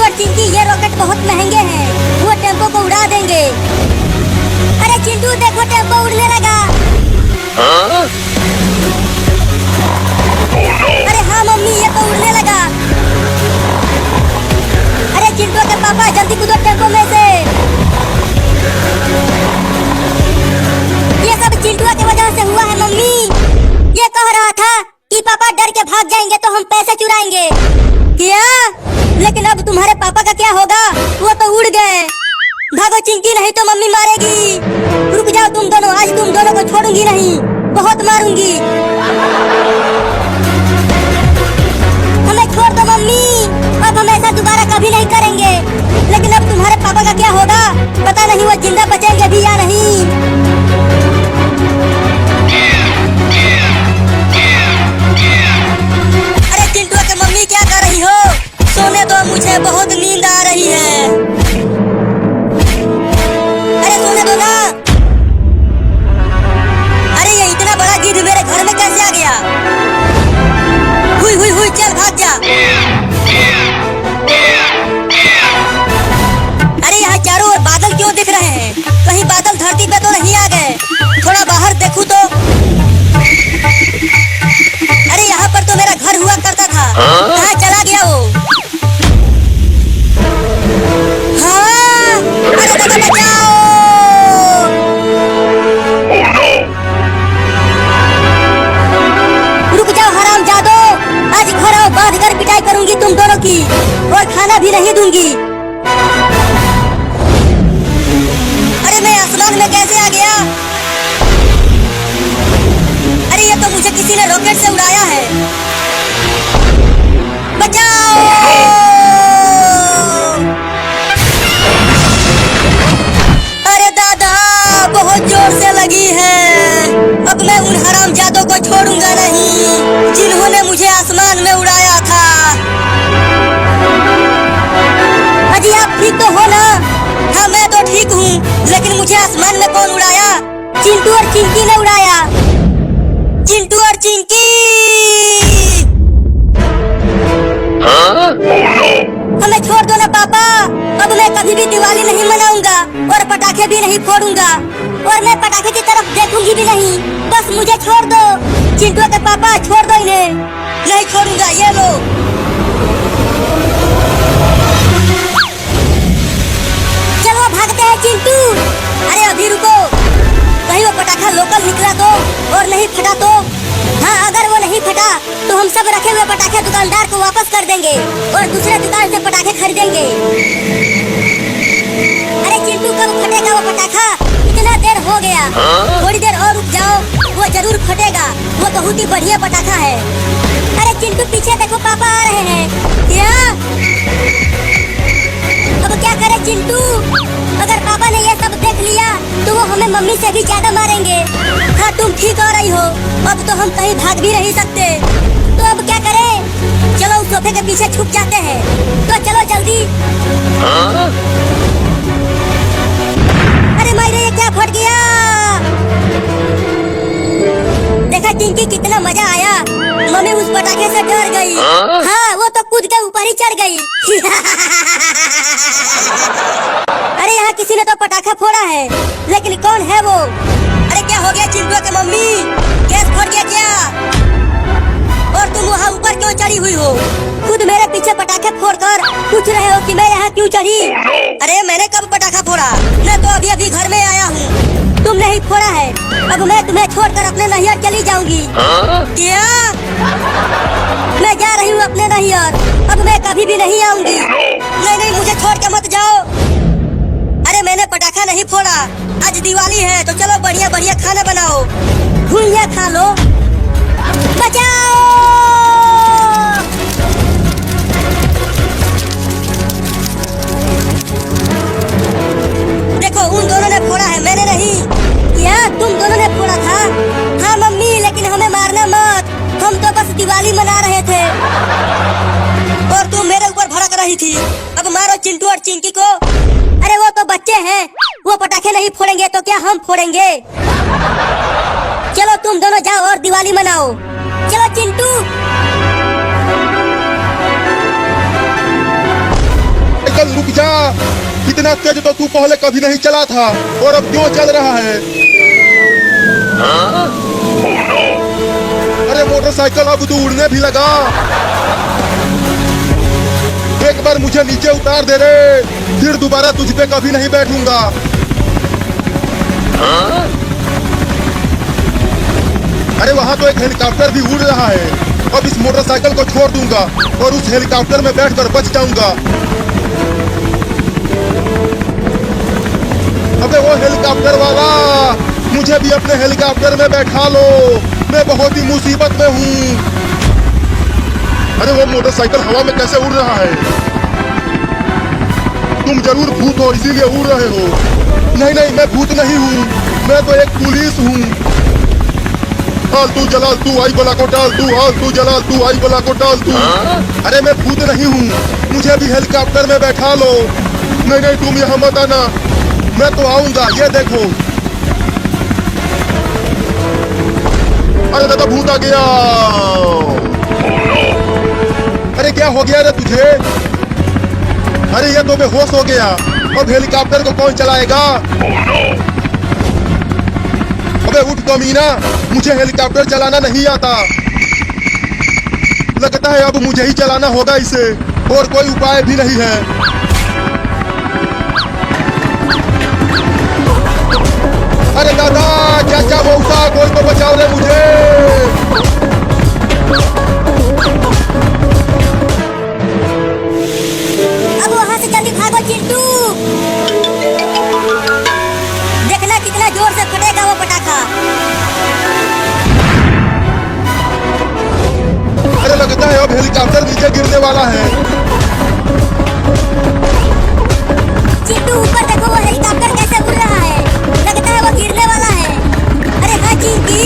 और चिंकी, ये रॉकेट बहुत महंगे हैं, वो टेम्पो को उड़ा देंगे। अरे चिंटू देखो, टेम्पो उड़ने लगा। अरे हाँ मम्मी, ये तो उड़ने लगा। अरे चिंटू के पापा, जल्दी कूदो टेम्पो में से। ये सब चिंटू की वजह से हुआ है मम्मी। ये कह रहा था कि पापा डर के भाग जाएंगे तो हम पैसे चुराएंगे। क्या? लेकिन अब तुम्हारे पापा का क्या होगा? वो तो उड़ गए। भागो चिंकी, नहीं तो मम्मी मारेगी। रुक जाओ तुम दोनों, आज तुम दोनों को छोड़ूंगी नहीं, बहुत मारूंगी। हमें छोड़ दो मम्मी, अब हम ऐसा दोबारा कभी नहीं करेंगे। लेकिन अब तुम्हारे पापा का क्या होगा? पता नहीं वो जिंदा बचेंगे भी या नहीं। अरे चिंटू के मम्मी, क्या कर रही हो? सोने दो, मुझे बहुत नींद आ रही है। अरे सोने दो ना। अरे ये इतना बड़ा गिद्ध मेरे घर में कैसे आ गया? हुई हुई हुई, चल भाग जा। अरे यहाँ चारों ओर बादल क्यों दिख रहे हैं? कहीं बादल धरती पे तो नहीं आ गए? थोड़ा बाहर देखूं तो। अरे यहाँ पर तो मेरा घर हुआ करता था, कहाँ चला गया वो? हाँ, अरे दादा बचाओ। रुक जाओ हरामजादो, आज घर आओ, बांध कर पिटाई करूंगी तुम दोनों की, और खाना भी नहीं दूंगी। अरे मैं आसमान में कैसे आ गया? अरे ये तो मुझे किसी ने रॉकेट से उड़ाया है। बचाओ! अरे दादा, बहुत जोर से लगी है। अब मैं उन हरामजादों को छोड़ूंगा नहीं, जिन्होंने मुझे आसमान में उड़ाया था। अजी आप ठीक तो हो ना? हाँ मैं तो ठीक हूँ, लेकिन मुझे आसमान में कौन उड़ाया? चिंटू और चिंकी ने उड़ाया। चिंटू और चिंकी! हमें छोड़ दो ना पापा, अब मैं कभी भी दिवाली नहीं मनाऊंगा और पटाखे भी नहीं फोड़ूंगा, और मैं पटाखे की तरफ देखूंगी भी नहीं। बस मुझे छोड़ दो। चिंटू के पापा, छोड़ दो इन्हें। नहीं छोड़ूंगा, ये लो। चलो भागते हैं चिंटू। अरे अभी रुको, कहीं वो पटाखा लोकल निकला तो और नहीं फटा तो? हाँ, अगर वो नहीं फटा तो हम सब रखे हुए पटाखे दुकानदार को वापस कर देंगे और दूसरे दुकान से पटाखे खरीदेंगे। अरे चिंटू, कब फटेगा वो पटाखा? इतना देर हो गया। थोड़ी देर और रुक जाओ, वो जरूर फटेगा। वो बहुत ही बढ़िया पटाखा है। अरे चिंटू पीछे देखो, पापा आ रहे हैं। क्या? अब क्या करे चिंटू? अगर पापा ने ये सब देख लिया तो वो हमें मम्मी से भी ज्यादा मारेंगे। हाँ तुम ठीक हो रही हो, अब तो हम कहीं भाग भी नहीं सकते। तो अब क्या करें? चलो उस सोफे के पीछे छुप जाते हैं। तो चलो जल्दी। अरे मायरे, ये क्या फट गया? देखा चिंकी, कितना मजा आया। मम्मी उस पटाखे से डर गई। हाँ, वो तो कूद के ऊपर ही चढ़ गई। अरे यहाँ किसी ने तो पटाखा फोड़ा है, लेकिन कौन है वो? अरे क्या हो गया चिंटू के मम्मी? गैस फट गया क्या? और तुम वहाँ ऊपर क्यों चढ़ी हुई हो? खुद मेरे पीछे पटाखे फोड़कर पूछ रहे हो कि मैं यहाँ क्यों चढ़ी? अरे मैंने कब पटाखा फोड़ा? मैं तो अभी अभी घर में आया हूँ। तुमने ही फोड़ा है। अब मैं तुम्हें छोड़कर अपने नैहर चली जाऊंगी। क्या? मैं जा रही हूँ अपने नैहर, अब मैं कभी भी नहीं आऊंगी। नहीं नहीं, मुझे छोड़ के मत जाओ। अरे मैंने पटाखा नहीं फोड़ा, आज दिवाली है तो चलो बढ़िया बढ़िया खाना बनाओ, भुजिया खा लो। बचाओ! देखो, उन दोनों ने फोड़ा है, मैंने नहीं। क्या तुम दोनों ने फोड़ा था? हाँ मम्मी, लेकिन हमें मारना मत, हम तो बस दिवाली मना रहे थे। और तुम मेरे ऊपर भड़क रही थी। अब मारो चिंटू और चिंकी को। अरे वो तो बच्चे हैं, वो पटाखे नहीं फोड़ेंगे तो क्या हम फोड़ेंगे? चलो तुम दोनों जाओ और दिवाली मनाओ। चलो चिंटू। क्या? इतना तेज तो तू पहले कभी नहीं चला था और अब क्यों चल रहा है? अरे मोटरसाइकिल अब तू उड़ने भी लगा। एक बार मुझे नीचे उतार दे रे, फिर दोबारा तुझ पे कभी नहीं बैठूंगा। अरे वहाँ तो एक हेलीकॉप्टर भी उड़ रहा है। अब इस मोटरसाइकिल को छोड़ दूंगा और उस हेलीकॉप्टर में बैठकर बच जाऊंगा। अबे वो हेलीकॉप्टर वाला, मुझे भी अपने हेलीकॉप्टर में बैठा लो, मैं बहुत ही मुसीबत में हूँ। अरे वो मोटरसाइकिल हवा में कैसे उड़ रहा है? तुम जरूर भूत हो इसीलिए उड़ रहे हो। नहीं नहीं, मैं भूत नहीं हूँ, मैं तो एक पुलिस हूँ। हाल तू जलाल तू आई बला को डाल तू, हाल तू जलाल तू आई बला को डाल तू। अरे मैं भूत नहीं हूँ, मुझे भी हेलीकॉप्टर में बैठा लो। नहीं नहीं, तुम यहाँ मत आना, मैं तो आऊंगा, ये देखो। अरे दादा भूत आ गया। अरे क्या हो गया रे तुझे? अरे ये तो बेहोश हो गया। अब हेलीकॉप्टर को कौन चलाएगा? अबे उठ कमीना, मुझे हेलीकॉप्टर चलाना नहीं आता। लगता है अब मुझे ही चलाना होगा इसे, और कोई उपाय भी नहीं है। अरे दादा, चाचा मौसा, कोई तो बचाओ रे मुझे। अब वहाँ से जल्दी भागो चिंटू, देखना कितना जोर से फटेगा वो पटाखा। अरे लगता है अब हेलीकॉप्टर नीचे गिरने वाला है। चिंटू ऊपर देखो, वो हेलीकॉप्टर कैसे उड़ रहा है, लगता है वो गिरने वाला है। अरे हाँ चिंकी,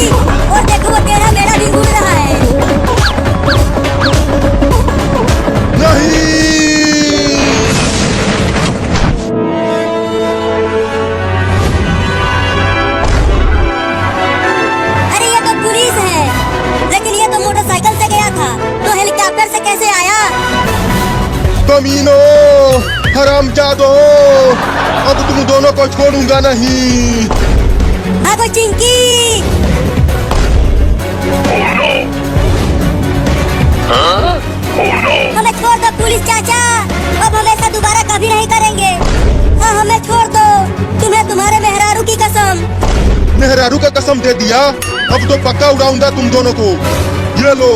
और देखो वो टेढ़ा मेढ़ा भी उड़ रहा है। नहीं, अरे ये तो पुलिस है, लेकिन ये तो मोटरसाइकिल से गया था, तो हेलीकॉप्टर से कैसे आया? कमीनो, हरामजादो, अब तुम दोनों को छोड़ूंगा नहीं। भागो चिंकी। हमें छोड़ दो पुलिस चाचा, अब हम ऐसा दोबारा कभी नहीं करेंगे। हाँ हमें छोड़ दो, तुम्हें तुम्हारे मेहरारू की कसम। मेहरारू का कसम दे दिया, अब तो पक्का उड़ाऊंगा तुम दोनों को। ये लो।